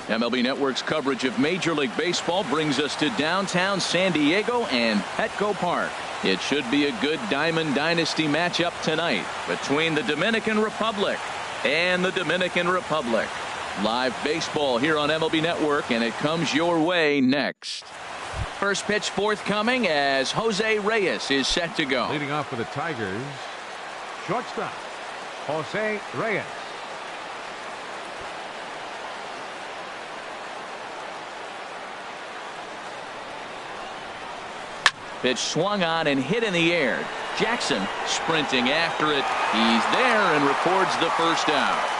MLB Network's coverage of Major League Baseball brings us to downtown San Diego and Petco Park. It should be a good Diamond Dynasty matchup tonight between the Dominican Republic and the Dominican Republic. Live baseball here on MLB Network, and it comes your way next. First pitch forthcoming as Jose Reyes is set to go. Leading off for the Tigers, shortstop, Jose Reyes. Pitch swung on and hit in the air. Jackson sprinting after it. He's there and records the first out.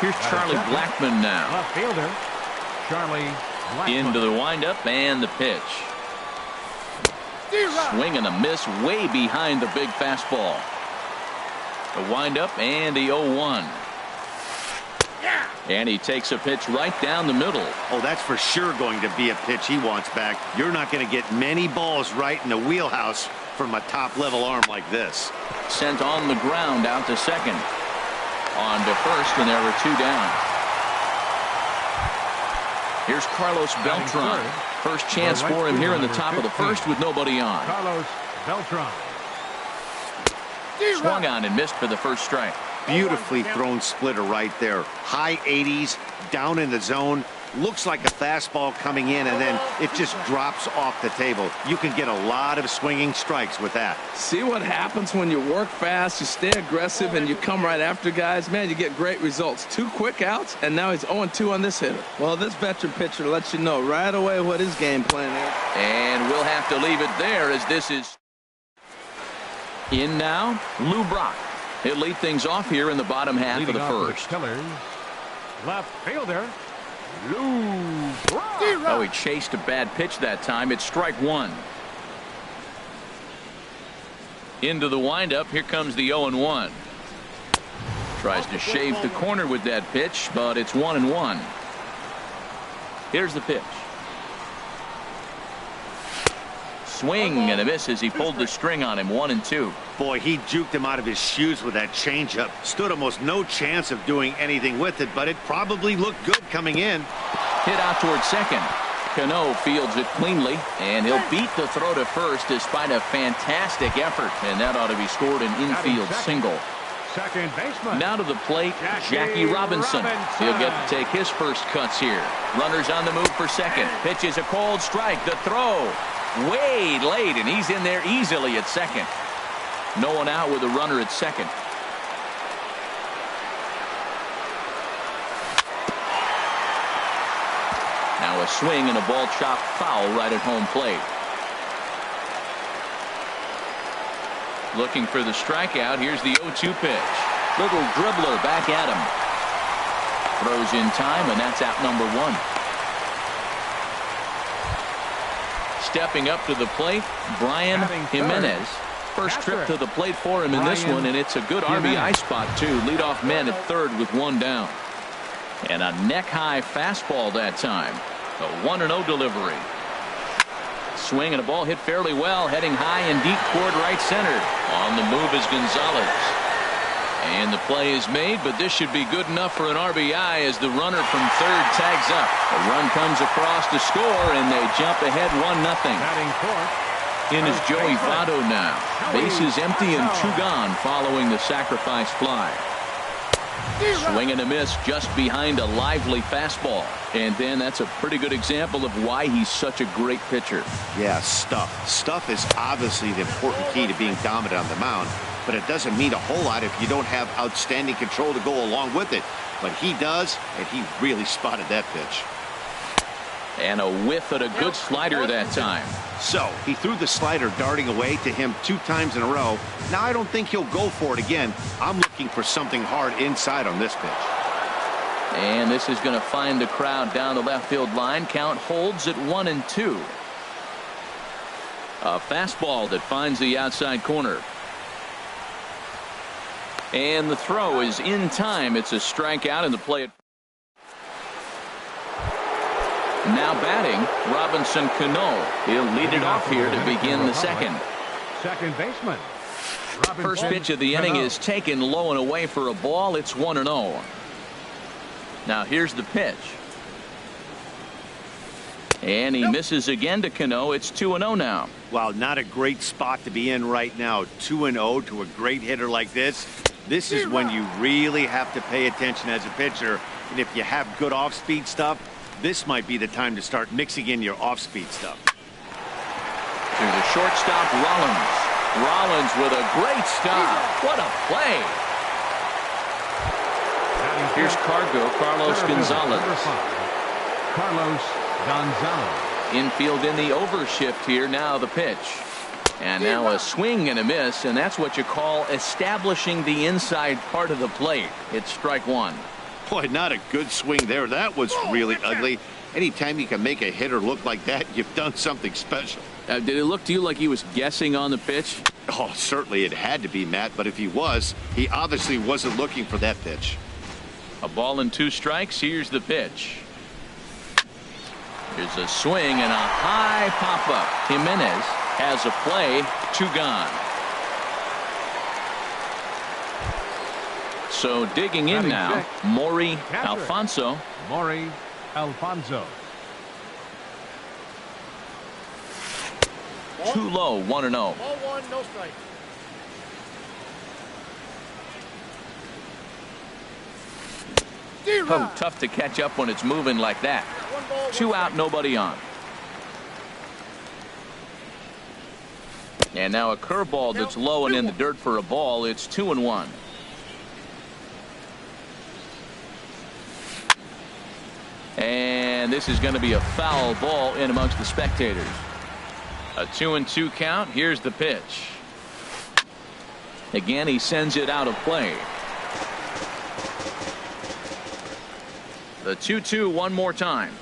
Here's Charlie Blackmon now. Left fielder, Charlie Blackmon. Into the windup and the pitch. Swing and a miss way behind the big fastball. The windup and the 0-1. And he takes a pitch right down the middle. Oh, that's for sure going to be a pitch he wants back. You're not going to get many balls right in the wheelhouse from a top-level arm like this. Sent on the ground out to second. On to first, and there were two down. Here's Carlos Beltran. First chance for him here in the top of the first with nobody on. Carlos Beltran. Swung on and missed for the first strike. Beautifully thrown splitter right there. High 80s, down in the zone. Looks like a fastball coming in, and then it just drops off the table. You can get a lot of swinging strikes with that. See what happens when you work fast, you stay aggressive, and you come right after guys. Man, you get great results. 2 quick outs, and now he's 0-2 on this hitter. Well, this veteran pitcher lets you know right away what his game plan is. And we'll have to leave it there as this is in now. Lou Brock. He'll lead things off here in the bottom half of the first. Left fielder, Lou Brock. Oh, he chased a bad pitch that time. It's strike one. Into the windup. Here comes the 0-1. Tries to shave the corner with that pitch, but it's 1-1. Here's the pitch. Swing and a miss as he pulled the string on him. 1-2. Boy, he juked him out of his shoes with that changeup. Stood almost no chance of doing anything with it, but it probably looked good coming in. Hit out towards second. Cano fields it cleanly, and he'll beat the throw to first despite a fantastic effort, and that ought to be scored an infield single. Second baseman. Now to the plate, Jackie Robinson. He'll get to take his first cuts here. Runners on the move for second. Pitch is a cold strike. The throw way late, and he's in there easily at second. No one out with a runner at second. Now a swing and a ball chopped foul right at home plate. Looking for the strikeout. Here's the 0-2 pitch. Little dribbler back at him. Throws in time, and that's out number 1. Stepping up to the plate, Brian Jimenez. First trip to the plate for him in this one, and it's a good RBI spot, too. Leadoff man at third with 1 down. And a neck-high fastball that time. A 1-0 delivery. Swing and a ball hit fairly well, heading high and deep toward right center. On the move is Gonzalez. And the play is made, but this should be good enough for an RBI as the runner from third tags up. A run comes across to score, and they jump ahead 1-0. In is Joey Votto now. Bases empty and 2 gone following the sacrifice fly. Swing and a miss just behind a lively fastball. And then that's a pretty good example of why he's such a great pitcher. Yeah, stuff. Stuff is obviously the important key to being dominant on the mound, but it doesn't mean a whole lot if you don't have outstanding control to go along with it. But he does, and he really spotted that pitch. And a whiff at a good slider that time. So he threw the slider darting away to him 2 times in a row. Now I don't think he'll go for it again. I'm looking for something hard inside on this pitch. And this is going to find the crowd down the left field line. Count holds at 1-2. A fastball that finds the outside corner. And the throw is in time. It's a strikeout, and the play. Now batting, Robinson Cano. He'll lead it off here to begin the second. Second baseman. First pitch of the inning is taken low and away for a ball. It's 1-0. Now here's the pitch. And he misses again to Cano. It's 2-0 now. Well, not a great spot to be in right now. 2-0 to a great hitter like this. This is when you really have to pay attention as a pitcher. And if you have good off-speed stuff, this might be the time to start mixing in your off-speed stuff. To the shortstop, Rollins. Rollins with a great stop. What a play. Here's Carlos Gonzalez. Carlos Gonzalez. Infield in the overshift here. Now the pitch. And now a swing and a miss, and that's what you call establishing the inside part of the plate. It's strike one. Boy, not a good swing there. That was really ugly. Anytime you can make a hitter look like that, you've done something special. Did it look to you like he was guessing on the pitch? Oh, certainly it had to be, Matt, but if he was, he obviously wasn't looking for that pitch. A ball and 2 strikes. Here's the pitch. Here's a swing and a high pop-up. Jimenez has a play. 2 gone. So digging in now, Maury Alfonso. Maury Alfonso. Too low, 1-0. Ball 1, no strike. Oh, tough to catch up when it's moving like that. 2 out, nobody on. And now a curveball that's low and in the dirt for a ball. It's 2-1. And this is going to be a foul ball in amongst the spectators. A 2-2 count. Here's the pitch. Again, he sends it out of play. The 2-2 one more time.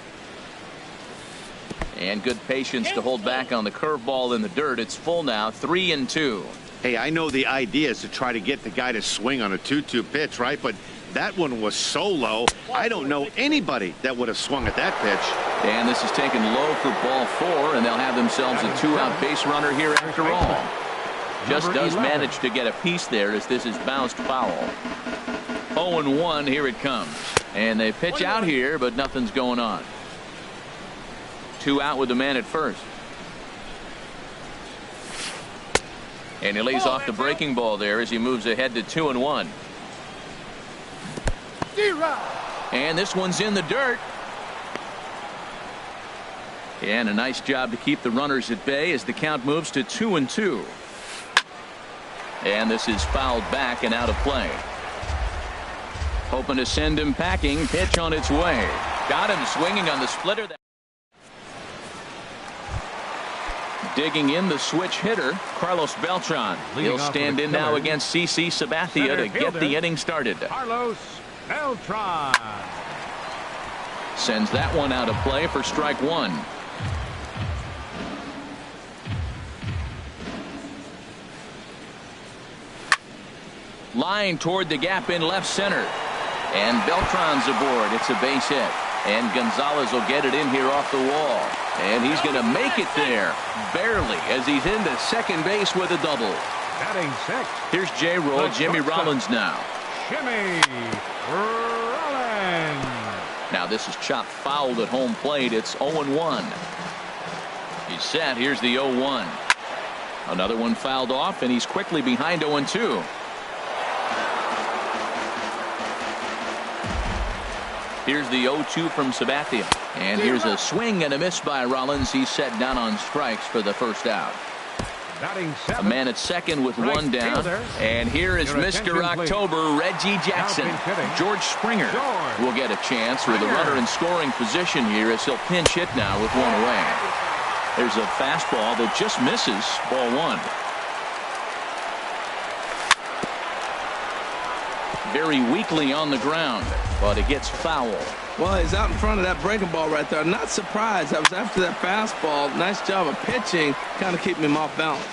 And good patience to hold back on the curveball in the dirt. It's full now, 3-2. Hey, I know the idea is to try to get the guy to swing on a 2-2 pitch, right? But that one was so low, I don't know anybody that would have swung at that pitch. And this is taken low for ball 4, and they'll have themselves a 2-out base runner here after all. Just does manage to get a piece there as this is bounced foul. 0-1, here it comes. And they pitch out here, but nothing's going on. 2 out with the man at first. And he lays off the breaking ball there as he moves ahead to 2-1. And this one's in the dirt. And a nice job to keep the runners at bay as the count moves to 2-2. And this is fouled back and out of play. Hoping to send him packing. Pitch on its way. Got him swinging on the splitter. Digging in the switch hitter, Carlos Beltran. He'll stand in now against CC Sabathia to get the inning started. Carlos Beltran sends that one out of play for strike 1. Line toward the gap in left center. And Beltran's aboard. It's a base hit. And Gonzalez will get it in here off the wall. And he's going to make it there. Barely, as he's into second base with a double. batting sixth. Here's J-Roll, Jimmy Rollins now. Jimmy Rollins. Now this is chopped fouled at home plate. It's 0-1. He's set. Here's the 0-1. Another one fouled off, and he's quickly behind 0-2. Here's the 0-2 from Sabathia. And here's a swing and a miss by Rollins. He's set down on strikes for the first out. A man at second with one down. And here is Mr. October, Reggie Jackson. George Springer will get a chance with a runner in scoring position here as he'll pinch hit now with one away. There's a fastball that just misses, ball 1. Very weakly on the ground, but it gets foul. Well, he's out in front of that breaking ball right there. Not surprised. That was after that fastball. Nice job of pitching, kind of keeping him off balance.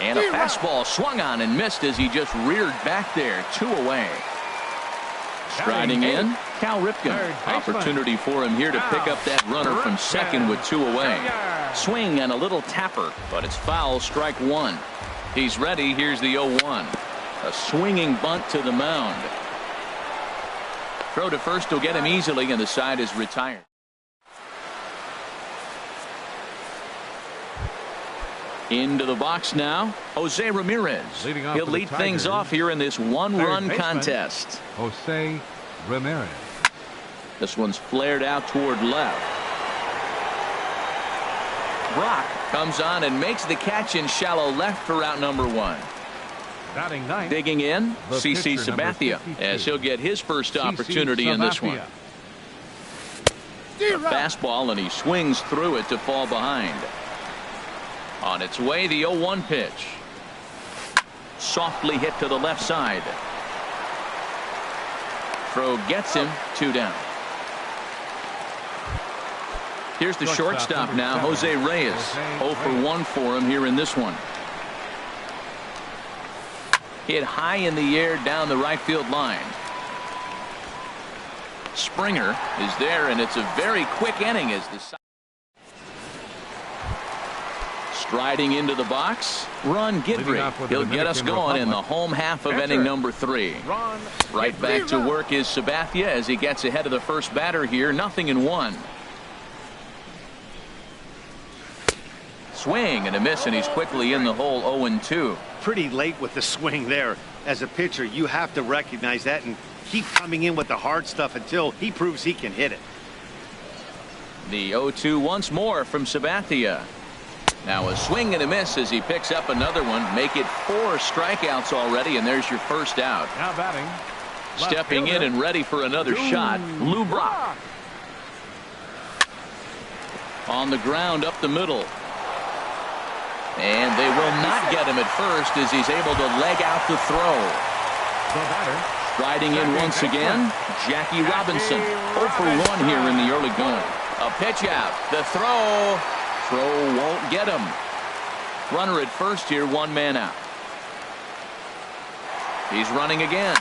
And a fastball swung on and missed as he just reared back there. 2 away. Striding in, Cal Ripken. Opportunity for him here to pick up that runner from second with 2 away. Swing and a little tapper, but it's foul, strike 1. He's ready. Here's the 0-1. A swinging bunt to the mound. Throw to first will get him easily, and the side is retired. Into the box now, Jose Ramirez. He'll lead things off here in this one-run contest. Jose Ramirez. This one's flared out toward left. Brock comes on and makes the catch in shallow left for route number 1. Batting ninth, digging in, CC pitcher, Sabathia, as he'll get his first opportunity in this one. A fastball, and he swings through it to fall behind. On its way, the 0-1 pitch. Softly hit to the left side. Throw gets him, 2 down. Here's the shortstop now, Jose Reyes. 0 for 1 for him here in this one. Hit high in the air down the right field line. Springer is there, and it's a very quick inning as the striding into the box. Ron Gidry. He'll get us going in the home half of inning number 3. Right back to work is Sabathia as he gets ahead of the first batter here. 0-1. Swing and a miss, and he's quickly in the hole. 0-2. Pretty late with the swing there. As a pitcher, you have to recognize that and keep coming in with the hard stuff until he proves he can hit it. The 0-2 once more from Sabathia. Now a swing and a miss as he picks up another one. Make it 4 strikeouts already, and there's your first out. Now batting. Stepping in and ready for another shot, Lou Brock. On the ground up the middle. And they will not get him at first as he's able to leg out the throw. Striding in once again, Jackie Robinson. 0 for 1 here in the early going. A pitch out. The throw. Throw won't get him. Runner at first here, 1 man out. He's running again.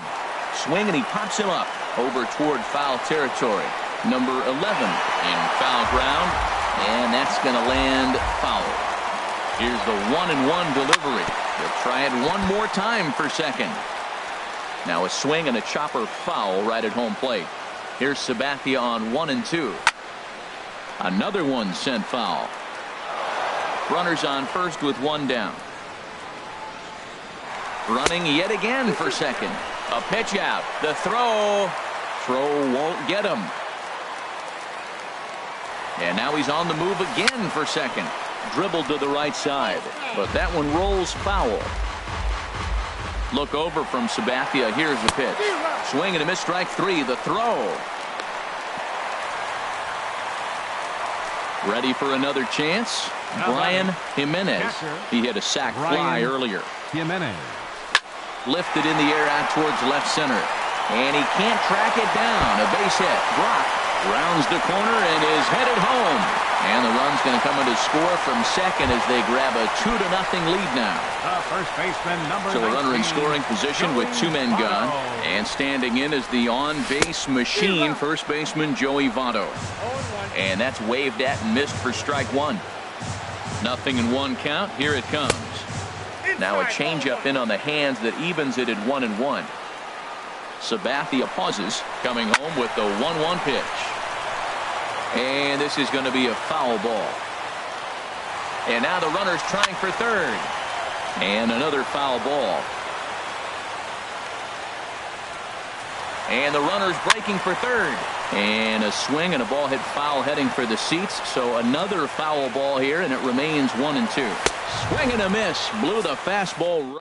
Swing, and he pops him up over toward foul territory. Number 11 in foul ground, and that's going to land foul. Here's the 1-1 delivery. He'll try it one more time for second. Now a swing and a chopper foul right at home plate. Here's Sabathia on 1-2. Another one sent foul. Runners on first with 1 down. Running yet again for second. A pitch out. The throw. Throw won't get him. And now he's on the move again for second. Dribbled to the right side, but that one rolls foul. Look over from Sabathia. Here's the pitch. Swing and a miss, strike 3. The throw. Ready for another chance. Brian Jimenez. He hit a sac fly earlier. Jimenez. Lifted in the air out towards left center. And he can't track it down. A base hit. Brock rounds the corner and is headed home. And the run's going to come in to score from second as they grab a 2-0 lead now. First baseman number So a runner in scoring position with 2 men gone. And standing in is the on-base machine, first baseman Joey Votto. And that's waved at and missed for strike 1. 0-1 count. Here it comes. Now a changeup in on the hands that evens it at 1-1. Sabathia pauses, coming home with the 1-1 pitch. And this is going to be a foul ball. And now the runner's trying for third. And another foul ball. And the runner's breaking for third. And a swing and a ball hit foul heading for the seats. So another foul ball here, and it remains 1-2. Swing and a miss. Blew the fastball.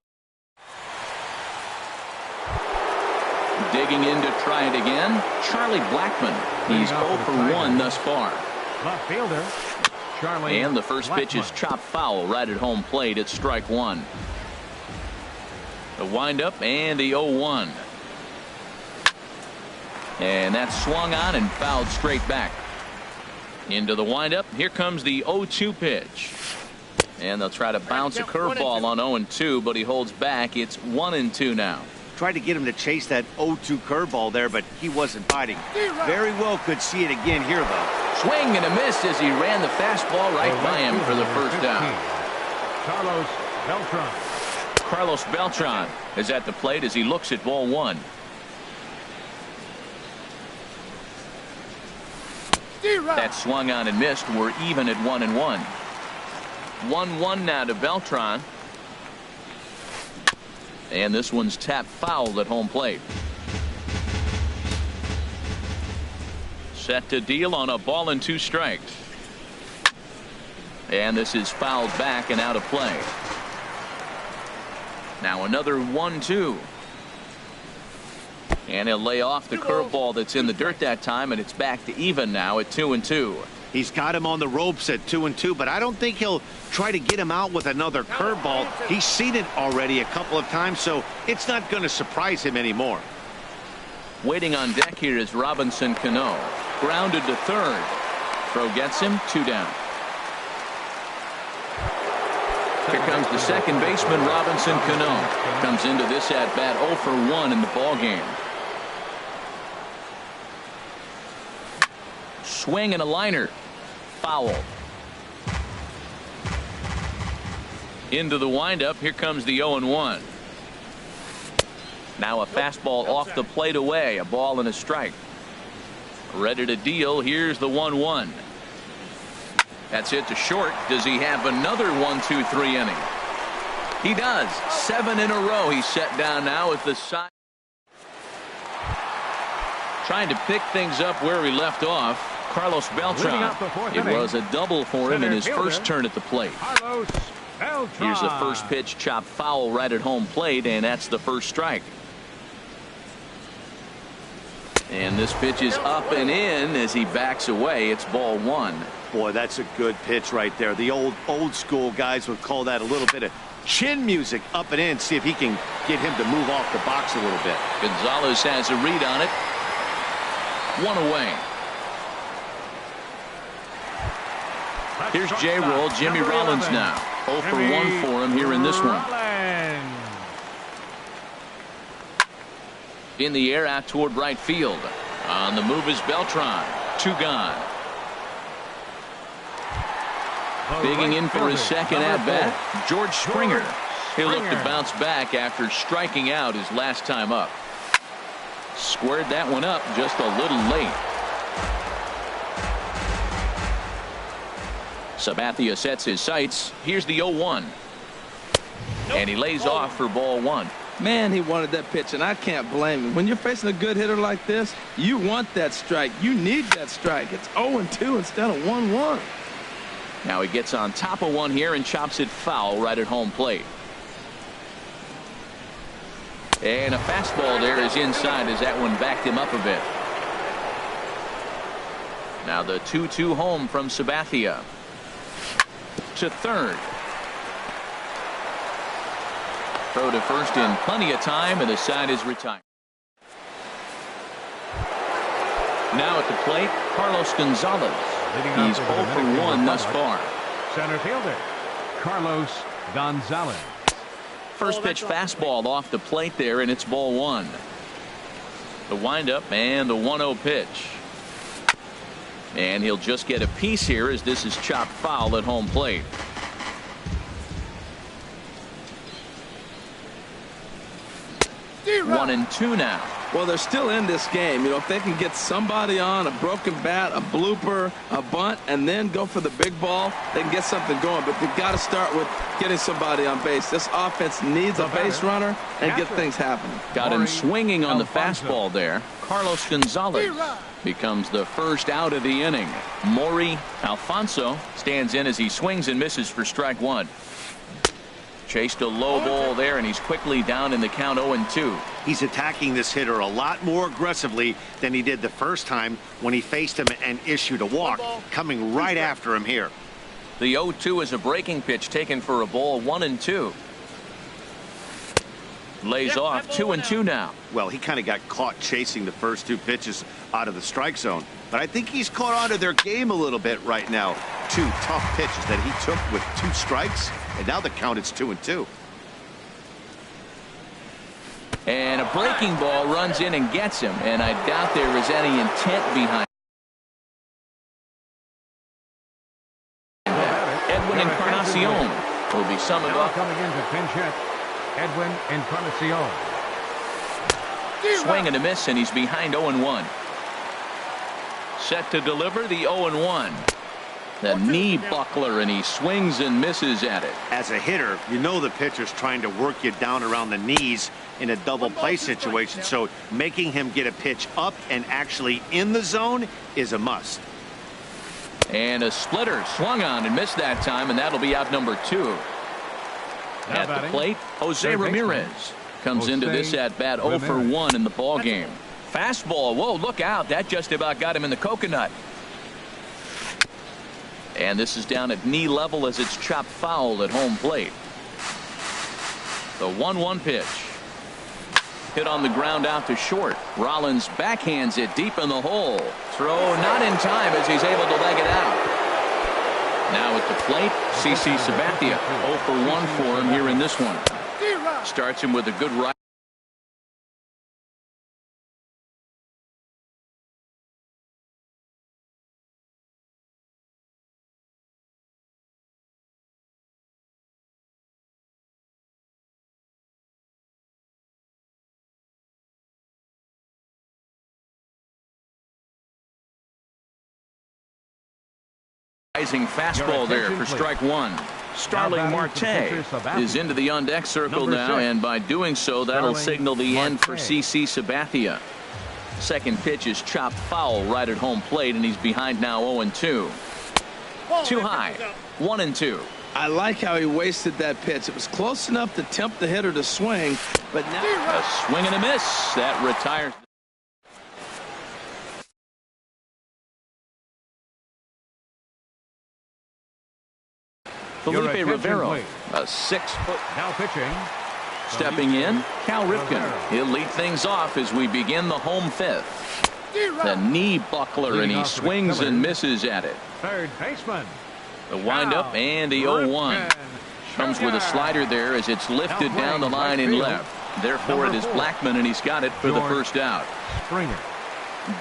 Digging in to try it again, Charlie Blackmon. He's 0 for 1 thus far. Left fielder, Charlie. And the first pitch is chopped foul right at home plate. It's strike 1. The windup and the 0-1. And that's swung on and fouled straight back. Into the windup. Here comes the 0-2 pitch. And they'll try to bounce a curveball on 0-2, but he holds back. It's 1-2 now. Tried to get him to chase that 0-2 curveball there, but he wasn't biting. Very well could see it again here, though. Swing and a miss as he ran the fastball right by him for the first down. Carlos Beltran. Carlos Beltran is at the plate as he looks at ball one. That swung on and missed. We're even at 1-1. 1-1 now to Beltran. And this one's tapped foul at home plate. Set to deal on a ball and 2 strikes. And this is fouled back and out of play. Now another 1-2. And he'll lay off the curveball that's in the dirt that time, and it's back to even now at 2-2. He's got him on the ropes at 2-2, but I don't think he'll try to get him out with another curveball. He's seen it already a couple of times, so it's not going to surprise him anymore. Waiting on deck here is Robinson Cano. Grounded to third. Throw gets him, 2 down. Here comes the second baseman, Robinson Cano. Comes into this at bat 0 for 1 in the ball game. Swing and a liner. Foul. Into the windup. Here comes the 0-1. Now a fastball off the plate away. A ball and a strike. Ready to deal. Here's the 1-1. That's hit to short. Does he have another 1-2-3 inning? He does. 7 in a row. He's set down now at the side. Trying to pick things up where he left off. Carlos Beltran. It was a double for him in his first turn at the plate. Here's the first pitch, chopped foul right at home plate, and that's the first strike. And this pitch is up and in as he backs away. It's ball 1. Boy, that's a good pitch right there. The old school guys would call that a little bit of chin music, up and in. See if he can get him to move off the box a little bit. Gonzalez has a read on it. 1 away. Here's J-Roll. Jimmy Rollins now. 0 for 1 for him here in this one. In the air out toward right field. On the move is Beltran. 2 gone. Digging in for his second at bat, George Springer. He'll look to bounce back after striking out his last time up. Squared that one up just a little late. Sabathia sets his sights. Here's the 0-1. And he lays off for ball 1. Man, he wanted that pitch, and I can't blame him. When you're facing a good hitter like this, you want that strike. You need that strike. It's 0-2 instead of 1-1. Now he gets on top of one here and chops it foul right at home plate. And a fastball there is inside as that one backed him up a bit. Now the 2-2 home from Sabathia. To third. Throw to first in plenty of time, and the side is retired. Now at the plate, Carlos Gonzalez. He's 0 for 1 thus far. Center fielder, Carlos Gonzalez. First pitch fastball off the plate there, and it's ball 1. The windup and the 1-0 pitch. And he'll just get a piece here as this is chopped foul at home plate. D-Rock. 1-2 now. Well, they're still in this game. You know, if they can get somebody on, a broken bat, a blooper, a bunt, and then go for the big ball, they can get something going. But they've got to start with getting somebody on base. This offense needs a base runner and get things happening. Got him swinging on the fastball there. Carlos Gonzalez becomes the first out of the inning. Maury Alfonso stands in as he swings and misses for strike 1. Chased a low ball there, and he's quickly down in the count 0-2. He's attacking this hitter a lot more aggressively than he did the first time when he faced him and issued a walk. Coming right after him here. The 0-2 is a breaking pitch taken for a ball. 1-2. Lays off 2-2 now. Well, he kind of got caught chasing the first 2 pitches out of the strike zone. But I think he's caught on to their game a little bit right now. 2 tough pitches that he took with 2 strikes, and now the count is 2-2. And a breaking ball runs in and gets him, and I doubt there is any intent behind that. Edwin Encarnacion will be summoned up. Coming in to pinch hit, Edwin Encarnacion. Swing and a miss, and he's behind 0-1. Set to deliver the 0-1. The knee buckler, and he swings and misses at it. As a hitter, you know the pitcher's trying to work you down around the knees in a double play situation, so making him get a pitch up and actually in the zone is a must. And a splitter swung on and missed that time, and that'll be out number 2. At the plate, Jose Ramirez comes into this at bat 0 for 1 in the ball game. Fastball, whoa, look out, that just about got him in the coconut. And this is down at knee level as it's chopped foul at home plate. The 1-1 pitch. Hit on the ground out to short. Rollins backhands it deep in the hole. Throw not in time as he's able to leg it out. Now at the plate, CC Sabathia. 0 for 1 for him here in this one. Starts him with a good right. Rising fastball there for strike 1. Starling Marte is into the on-deck circle now, and by doing so, that'll signal the end for CC Sabathia. Second pitch is chopped foul right at home plate, and he's behind now 0-2. Too high, 1-2. I like how he wasted that pitch. It was close enough to tempt the hitter to swing, but now a swing and a miss. That retires. Felipe Rivero, a 6-foot. Now pitching. Stepping in, Cal Ripken. He'll lead things off as we begin the home 5th. The knee buckler, and he swings and misses at it. Third baseman. The windup and the 0-1. Comes with a slider there as it's lifted down the line in left. Therefore, it is Blackman, and he's got it for the first out. Springer.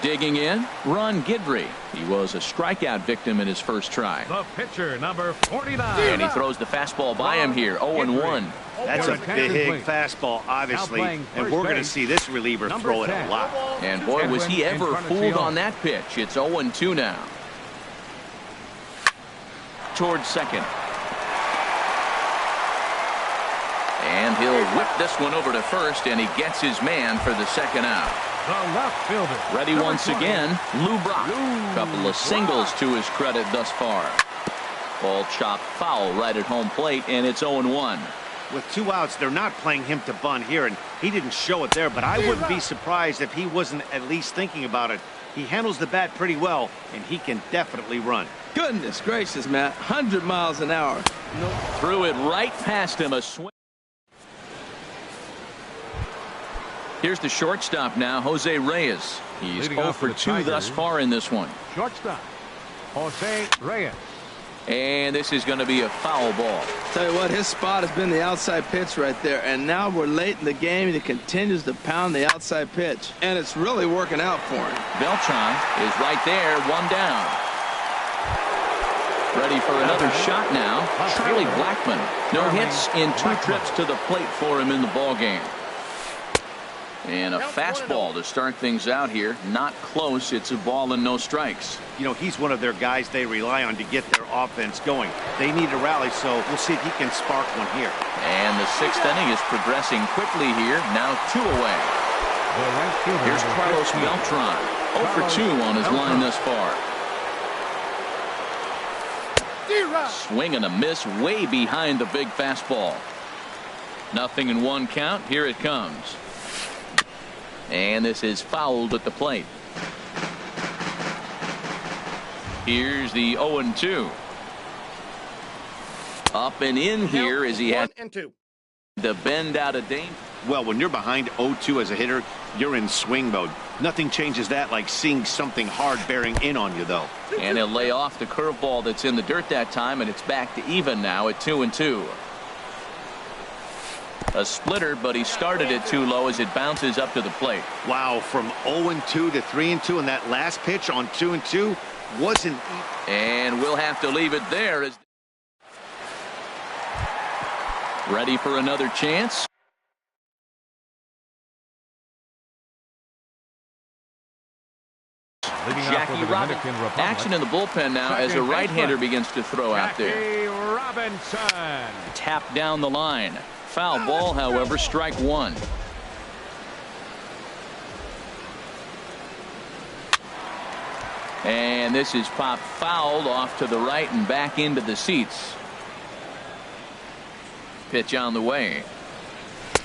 Digging in, Ron Guidry. He was a strikeout victim in his first try. The pitcher, number 49. And he throws the fastball by him here, 0-1. That's a big fastball, obviously, and we're going to see this reliever throw it a lot. And boy, was he ever fooled on that pitch. It's 0-2 now. Towards second. And he'll whip this one over to first, and he gets his man for the second out. The left fielder. Ready once again, Lou Brock. Couple of singles to his credit thus far. Ball chopped foul right at home plate, and it's 0-1. With 2 outs, they're not playing him to bunt here, and he didn't show it there, but I wouldn't be surprised if he wasn't at least thinking about it. He handles the bat pretty well, and he can definitely run. goodness gracious, Matt, 100 miles an hour. Threw it right past him, a swing. Here's the shortstop now, Jose Reyes. He's 0 for 2 thus far in this one. Shortstop, Jose Reyes. And this is going to be a foul ball. Tell you what, his spot has been the outside pitch right there. And now we're late in the game, and he continues to pound the outside pitch. And it's really working out for him. Beltran is right there, one down. Ready for another shot now. Charlie Blackmon. No hits in 2 trips to the plate for him in the ball game. And a fastball to start things out here. Not close. It's a ball and no strikes. You know, he's one of their guys they rely on to get their offense going. They need a rally, so we'll see if he can spark one here. And the 6th inning is progressing quickly here. Now 2 away. Here's Carlos Beltran. 0 for 2 on his line thus far. Swing and a miss way behind the big fastball. 0-1 count. Here it comes. And this is fouled at the plate. Here's the 0-2. Up and in here as he had to bend out of danger. Well, when you're behind 0-2 as a hitter, you're in swing mode. Nothing changes that like seeing something hard bearing in on you, though. And he'll lay off the curveball that's in the dirt that time, and it's back to even now at 2-2. A splitter, but he started it too low as it bounces up to the plate. Wow, from 0-2 to 3-2, and that last pitch on 2-2 wasn't. And we'll have to leave it there. Ready for another chance. Leading off for Jackie the Robinson. Dominican Republic. Action in the bullpen now as a right-hander begins to throw out there. Jackie Robinson. Tap down the line. Foul ball, however, strike one. And this is popped fouled off to the right and back into the seats. Pitch on the way.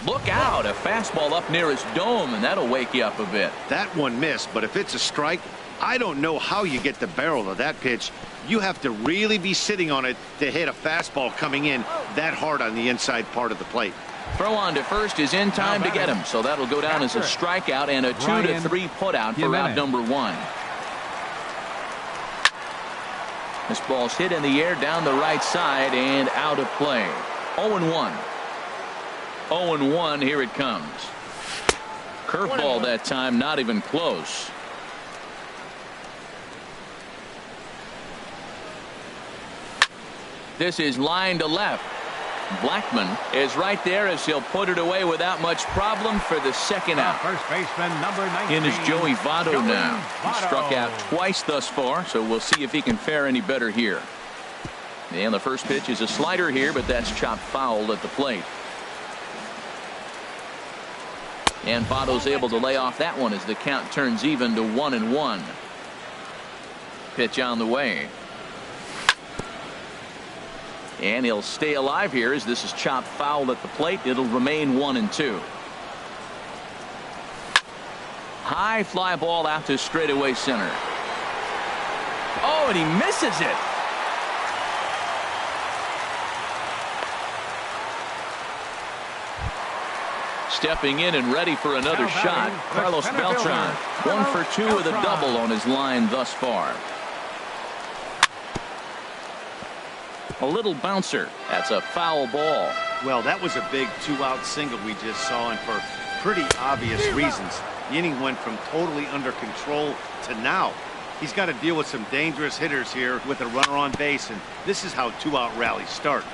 Look out, a fastball up near his dome, and that'll wake you up a bit. That one missed, but if it's a strike, I don't know how you get the barrel of that pitch. You have to really be sitting on it to hit a fastball coming in that hard on the inside part of the plate. Throw on to first is in time to get him, so that'll go down as a strikeout and a 2-3 putout for out number one. This ball's hit in the air down the right side and out of play. 0-1. 0-1, here it comes. Curveball that time, not even close. This is line to left. Blackman is right there as he'll put it away without much problem for the second out. First baseman, number 19. In is Joey Votto now. He Votto. struck out twice thus far, so we'll see if he can fare any better here. And the first pitch is a slider here, but that's chopped foul at the plate. And Votto's able to lay off that one as the count turns even to 1-1. Pitch on the way. And he'll stay alive here as this is chopped foul at the plate. It'll remain 1-2. High fly ball out to straightaway center. Oh, and he misses it. Stepping in and ready for another shot, Carlos Beltran. 1 for 2 with a double on his line thus far. A little bouncer. That's a foul ball. Well, that was a big two-out single we just saw, and for pretty obvious reasons. The inning went from totally under control to now. He's got to deal with some dangerous hitters here with a runner on base, and this is how two-out rallies start.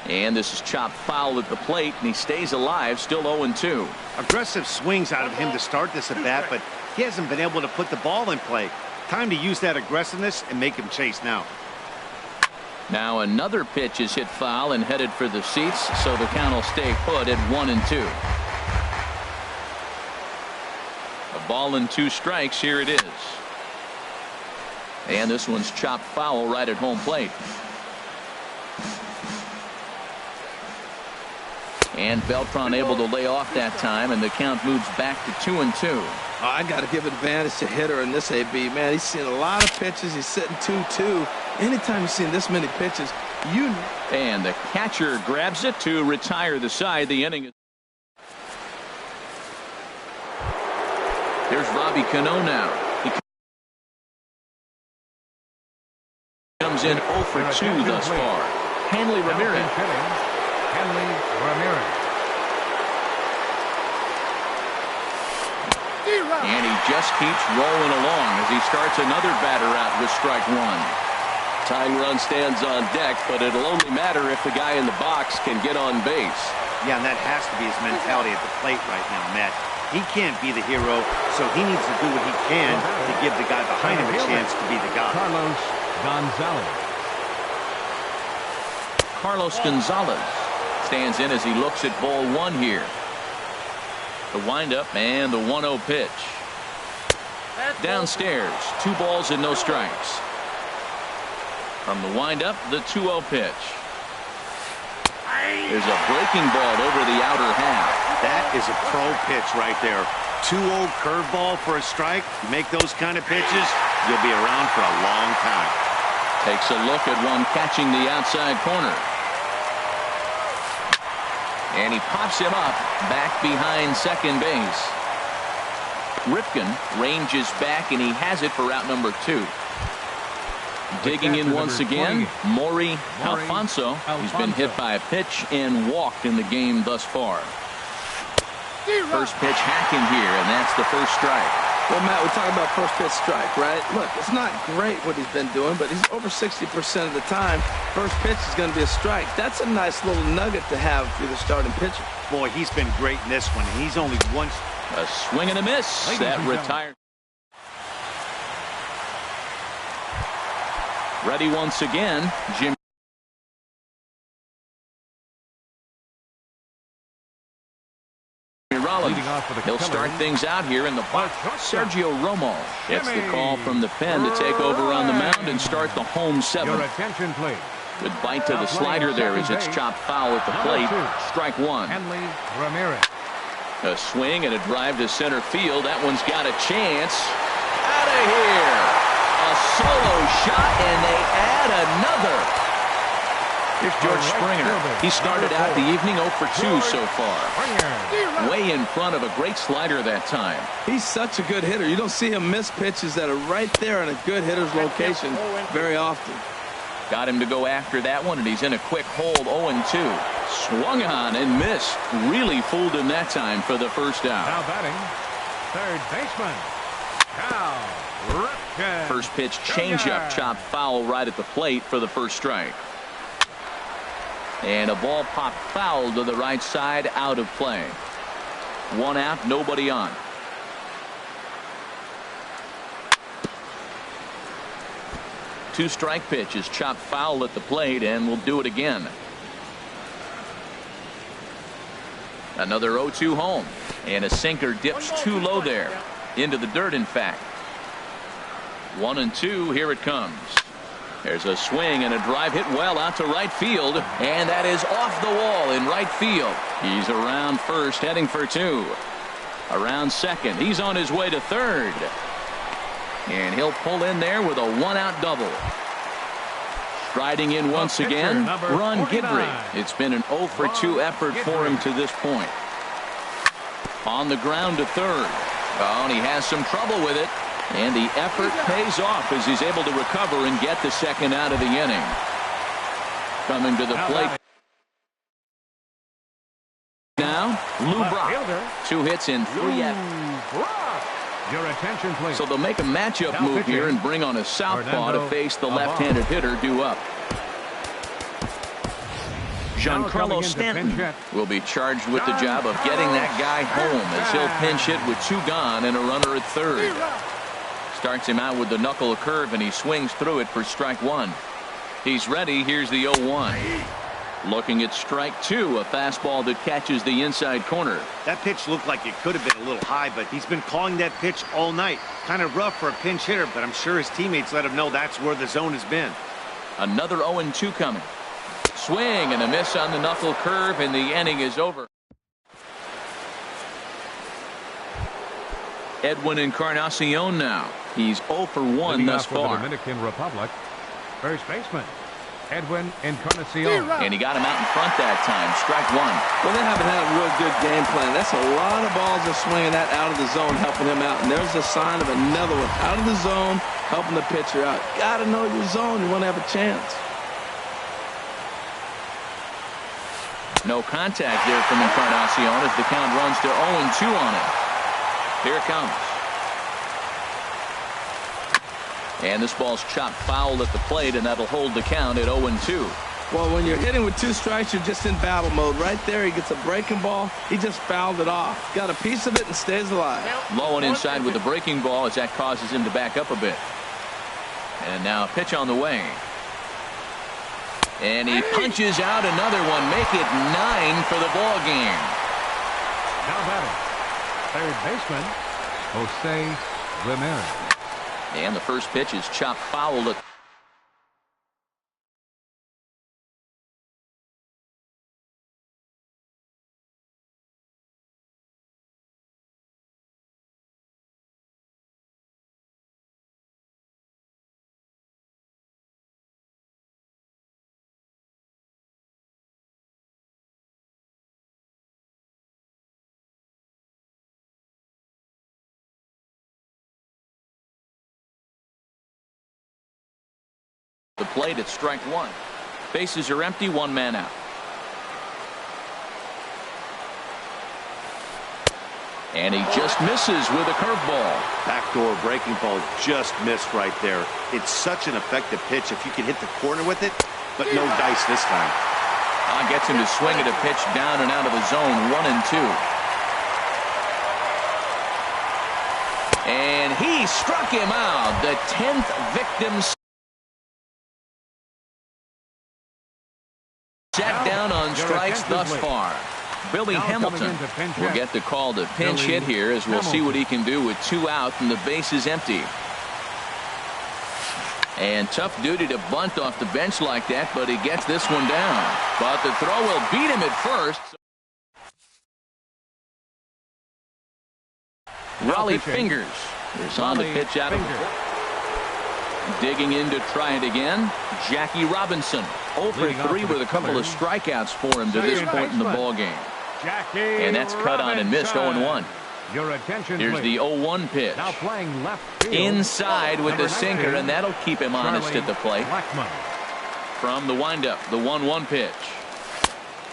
And this is chopped foul at the plate, and he stays alive, still 0-2. Aggressive swings out of him to start this at bat, but he hasn't been able to put the ball in play. Time to use that aggressiveness and make him chase now. Now another pitch is hit foul and headed for the seats, so the count will stay put at 1-2. A ball and 2 strikes. Here it is. And this one's chopped foul right at home plate. And Beltran able to lay off that time, and the count moves back to 2-2. I got to give advantage to hitter in this AB. Man, he's seen a lot of pitches. He's sitting 2-2. Anytime you've seen this many pitches, you... And the catcher grabs it to retire the side. The inning. Here's Robbie Cano now. He comes in 0 for 2 thus far. Hanley Ramirez. Hanley Ramirez. And he just keeps rolling along as he starts another batter out with strike one. Tying run stands on deck, but it'll only matter if the guy in the box can get on base. Yeah, and that has to be his mentality at the plate right now, Matt. He can't be the hero, so he needs to do what he can to give the guy behind him a chance to be the guy. Carlos Gonzalez. Carlos Gonzalez stands in as he looks at ball one here. The windup and the 1-0 pitch. Downstairs, 2 balls and no strikes. From the windup, the 2-0 pitch. There's a breaking ball over the outer half. That is a pro pitch right there. 2-0 curveball for a strike. You make those kind of pitches, you'll be around for a long time. Takes a look at one catching the outside corner. And he pops him up back behind second base. Ripken ranges back, and he has it for out number 2. Digging in once again, Maury Alfonso. He's been hit by a pitch and walked in the game thus far. First pitch hacking here, and that's the first strike. Well, Matt, we're talking about first pitch strike, right? Look, it's not great what he's been doing, but he's over 60% of the time. First pitch is going to be a strike. That's a nice little nugget to have for the starting pitcher. Boy, he's been great in this one. He's only once. A swing and a miss. That retired. Ready once again, Jim. He'll start things out here in the box. Sergio Romo gets the call from the pen to take over on the mound and start the home 7. Your attention, please. Good bite to the slider there as it's chopped foul at the plate. Strike one. Henley Ramirez. A swing and a drive to center field. That one's got a chance. Out of here. A solo shot, and they add another. Here's George Springer. He started out the evening 0 for 2 so far. Way in front of a great slider that time. He's such a good hitter. You don't see him miss pitches that are right there in a good hitter's location very often. Got him to go after that one, and he's in a quick hold. 0-2. Swung on and missed. Really fooled him that time for the first out. Now batting, third baseman, Cal Ripken. First pitch changeup, chopped foul right at the plate for the first strike. And a ball popped foul to the right side, out of play. One out, nobody on. Two-strike pitch is chopped foul at the plate, and we'll do it again. Another 0-2 home, and a sinker dips too low there, into the dirt in fact. 1-2, here it comes. There's a swing and a drive hit well out to right field, and that is off the wall in right field. He's around first, heading for 2. Around second, he's on his way to third. And he'll pull in there with a 1-out double. Striding in once again, Ron Guidry. It's been an 0 for 2 effort for him to this point. On the ground to third. Oh, and he has some trouble with it. And the effort pays off as he's able to recover and get the second out of the inning. Coming to the plate now, Lou Brock. 2 hits in 3 Your attention, please. So they'll make a matchup move here and bring on a southpaw to face the left-handed hitter due up. Giancarlo Stanton will be charged with the job of getting that guy home as he'll pinch hit with 2 gone and a runner at third. Starts him out with the knuckle curve, and he swings through it for strike 1. He's ready. Here's the 0-1. Looking at strike 2, a fastball that catches the inside corner. That pitch looked like it could have been a little high, but he's been calling that pitch all night. Kind of rough for a pinch hitter, but I'm sure his teammates let him know that's where the zone has been. Another 0-2 coming. Swing and a miss on the knuckle curve, and the inning is over. Edwin Encarnacion now. He's 0 for 1 thus far. The Dominican Republic, first baseman, Edwin Encarnacion. And he got him out in front that time. Strike 1. Well, they haven't had a real good game plan. That's a lot of balls they're swinging that out of the zone, helping him out. And there's a sign of another one out of the zone, helping the pitcher out. Got to know your zone. You want to have a chance. No contact there from Encarnacion as the count runs to 0-2 on it. Here it comes. And this ball's chopped foul at the plate, and that'll hold the count at 0-2. Well, when you're hitting with 2 strikes, you're just in battle mode. Right there, he gets a breaking ball. He just fouled it off. Got a piece of it and stays alive. Low and inside with the breaking ball as that causes him to back up a bit. And now a pitch on the way. And he punches out another one. Make it 9 for the ball game. Now batting, third baseman, Jose Ramirez. And the first pitch is chopped foul at the plate at strike 1. Bases are empty, 1 man out. And he just misses with a curveball. Backdoor breaking ball just missed right there. It's such an effective pitch if you can hit the corner with it, but no dice this time. Gets him to swing at a pitch down and out of the zone, 1-2. And he struck him out, the 10th victim. strikes thus far. Billy Hamilton will get the call to pinch hit here, as we'll see what he can do with 2 out and the base is empty. And tough duty to bunt off the bench like that, but he gets this one down. But the throw will beat him at first. Raleigh Fingers is on the pitch out of it. Digging in to try it again. Jackie Robinson, 0 for 3 with a couple of strikeouts for him to this point in the ball game. And that's cut on and missed. 0-1. Your attention, here's the 0-1 pitch. Now playing left field. Inside with the sinker, and that'll keep him honest at the plate. From the windup, the 1-1 pitch.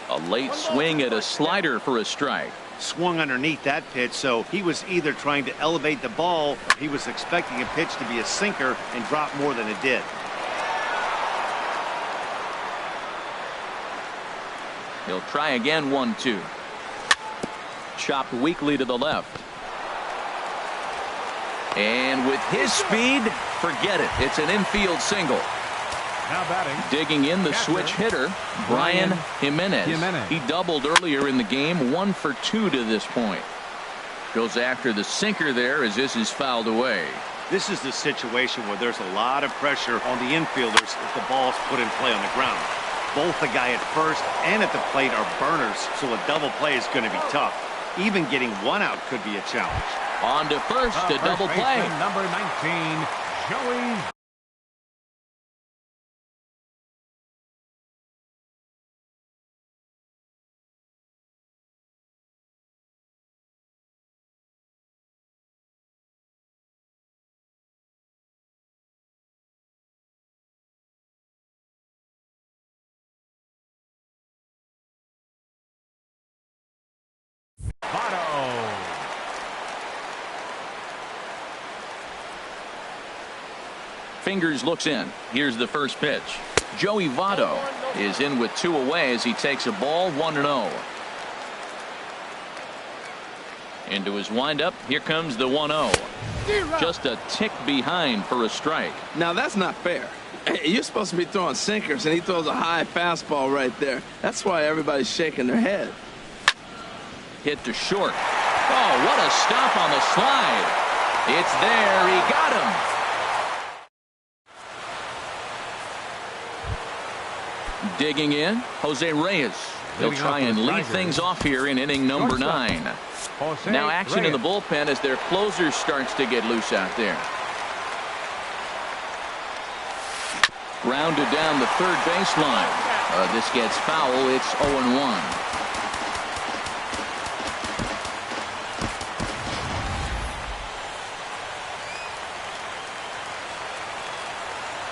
A late swing at a slider for a strike. Swung underneath that pitch, so he was either trying to elevate the ball, or he was expecting a pitch to be a sinker and drop more than it did. He'll try again. 1-2. Chopped weakly to the left. And with his speed, forget it. It's an infield single. Now batting. Digging in the switch hitter, Brian Jimenez. He doubled earlier in the game, 1 for 2 to this point. Goes after the sinker there as this is fouled away. This is the situation where there's a lot of pressure on the infielders if the ball's put in play on the ground. Both the guy at first and at the plate are burners, so a double play is going to be tough. Even getting 1 out could be a challenge. On to first, a double play. Number 19, Joey. Fingers looks in. Here's the first pitch. Joey Votto is in with 2 away as he takes a ball. 1-0. Into his windup. Here comes the 1-0. Just a tick behind for a strike. Now that's not fair. You're supposed to be throwing sinkers, and he throws a high fastball right there. That's why everybody's shaking their head. Hit to short. Oh, what a stop on the slide. It's there. He got him. Digging in, Jose Reyes. He'll try and lead things off here in inning number 9. Now action in the bullpen as their closer starts to get loose out there. Grounded down the third baseline. This gets foul. It's 0-1.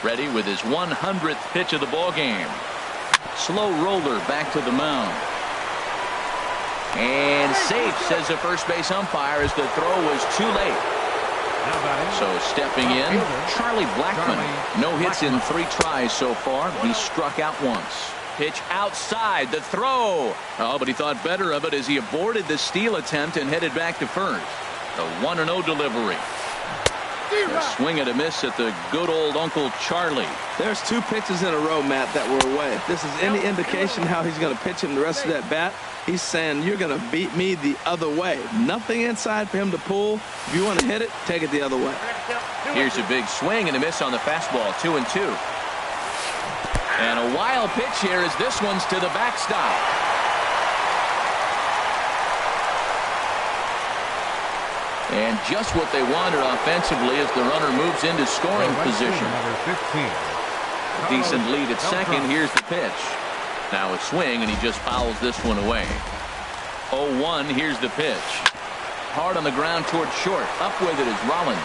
Ready with his 100th pitch of the ball game. Slow roller back to the mound. And safe, says the first base umpire, as the throw was too late. So stepping in, Charlie Blackmon. No hits in 3 tries so far. He struck out once. Pitch outside, the throw. Oh, but he thought better of it as he aborted the steal attempt and headed back to first. The 1-0 delivery. A swing and a miss at the good old Uncle Charlie. There's 2 pitches in a row, Matt, that were away. If this is any indication how he's going to pitch him the rest of that bat, he's saying you're going to beat me the other way. Nothing inside for him to pull. If you want to hit it, take it the other way. Here's a big swing and a miss on the fastball. 2-2. And a wild pitch here as this one's to the backstop. And just what they wanted offensively as the runner moves into scoring position. A decent lead at second. Here's the pitch. Now a swing, and he just fouls this one away. 0-1. Here's the pitch. Hard on the ground toward short. Up with it is Rollins.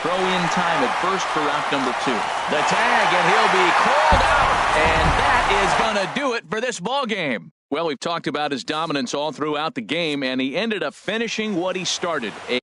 Throw in time at first for out number 2. The tag, and he'll be called out. And that is going to do it for this ball game. Well, we've talked about his dominance all throughout the game, and he ended up finishing what he started. A